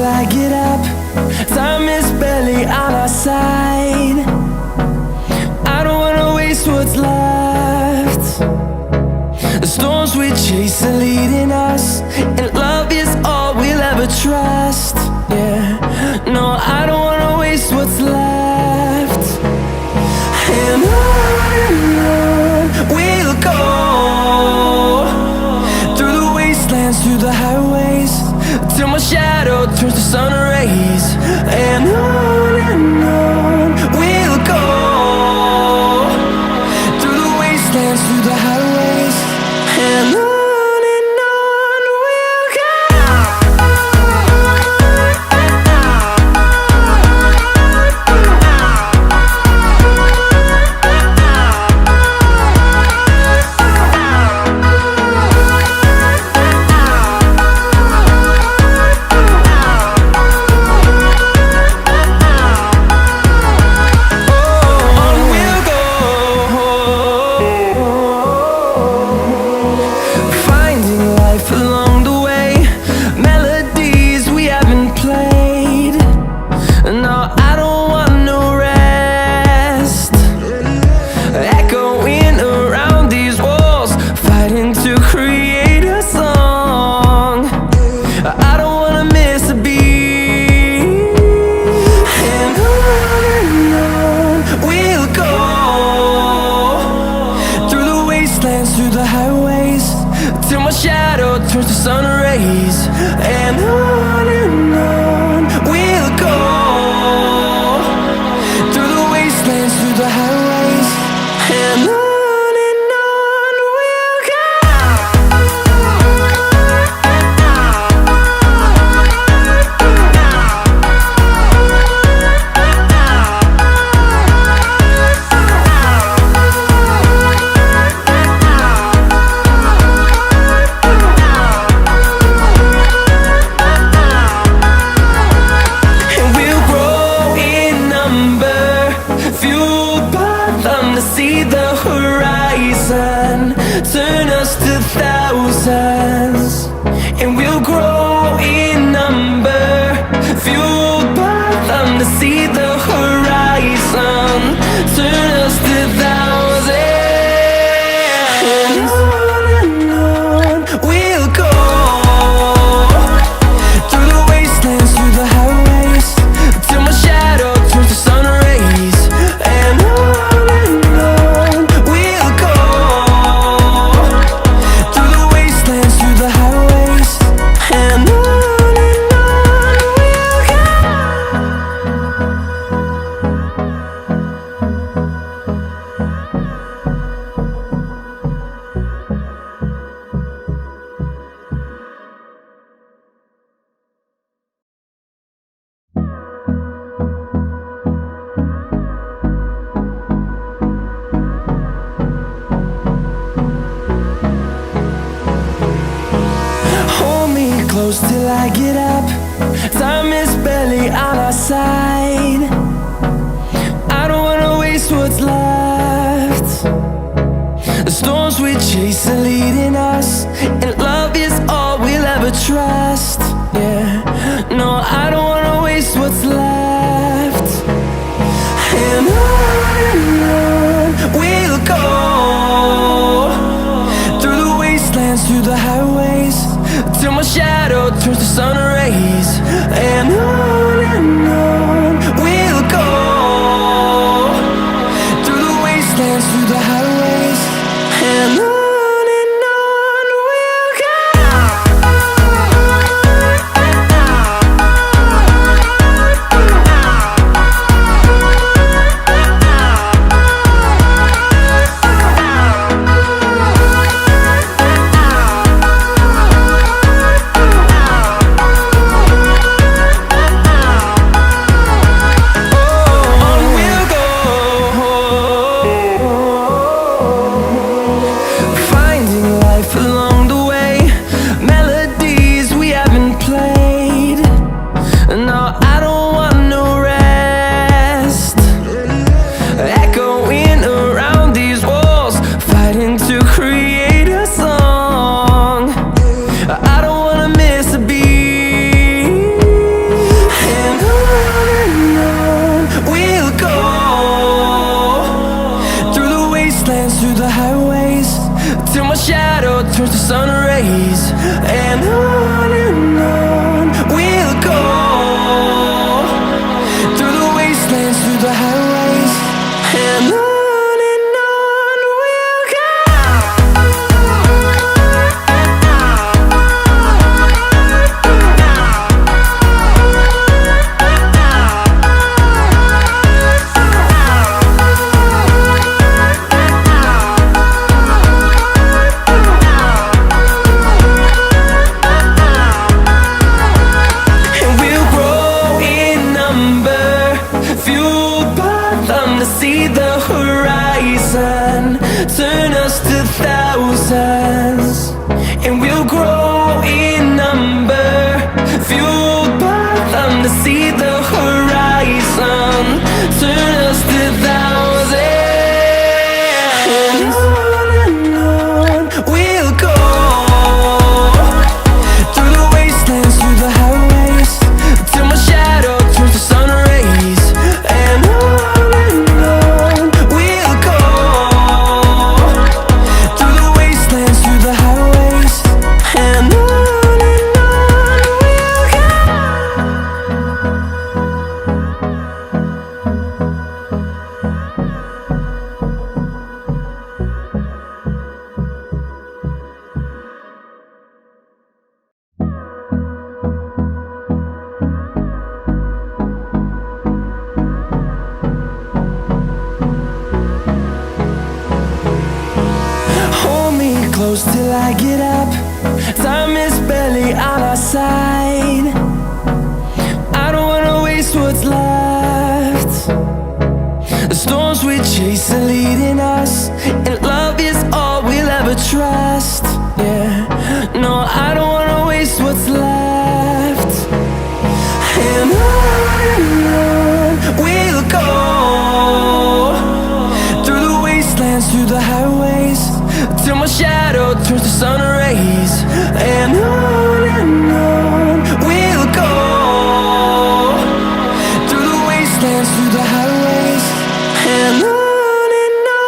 till I get up. Time is barely on our side. I don't wanna waste what's left. The storms we chase are leading us, and love is all we'll ever trust. Yeah, no, I don't wanna waste what's left. And on we'll go, through the wastelands, through the highways, till my shadow turns to sun rays. And on we'll go, through the wastelands, through the highways, and on. Through the highways, till my shadow turns to sun rays. And on we'll go, through the wastelands, through the highways, and on. See the horizon turn us to thousands, and we'll grow in number, fueled by them. To see the horizon turn us to thousands, and on we'll go, through the wastelands, through the highways, till my shadow turns to sun rays. And close till I get up. Time is barely on our side. I don't wanna waste what's left. The storms we chase are leading us, and love is all we'll ever trust. Yeah, no, I don't wanna waste what's left. And on we'll go, through the wastelands, through the highways, till my shadow turns to sun rays. And on we'll go, through the wastelands, through the highways, and on we'll go. to see the horizon. Turn us to thousands, and we'll grow in number. Fueled by them to see the horizon. Turn us to thousands, and on we'll go. Through the wastelands, through the highways, till my shadow turns to sun rays. And on we'll go. Through the wastelands, through the highways, and on we'll go. Hold me close till I get up. Time is barely on our side. I don't wanna waste what's left. The storms we chase are leading us, and love is all we'll ever trust. Yeah, no, I don't wanna waste what's left. And on we'll go. Through the wastelands, through the highways, till my shadow turns to sun rays. And on we'll go. Through the wastelands, through the highways, and on we'll go.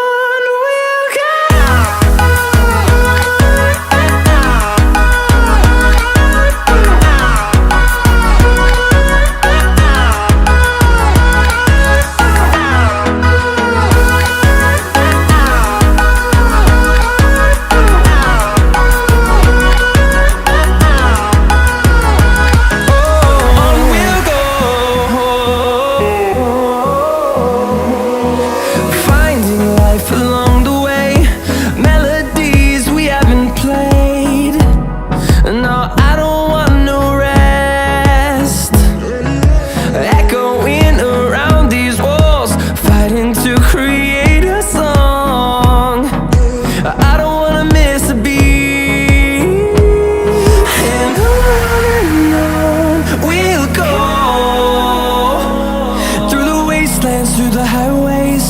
Through the highways,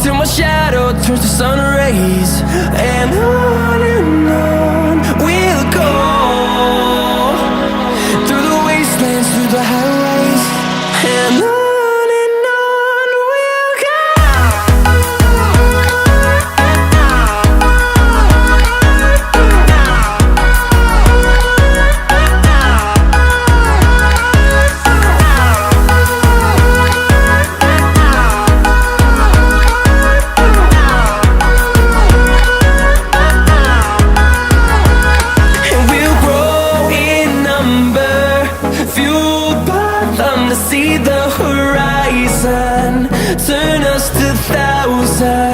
till my shadow turns to sun rays. And on we'll go. Through the wastelands, through the highways, and on we'll go. See the horizon, turn us to thousands.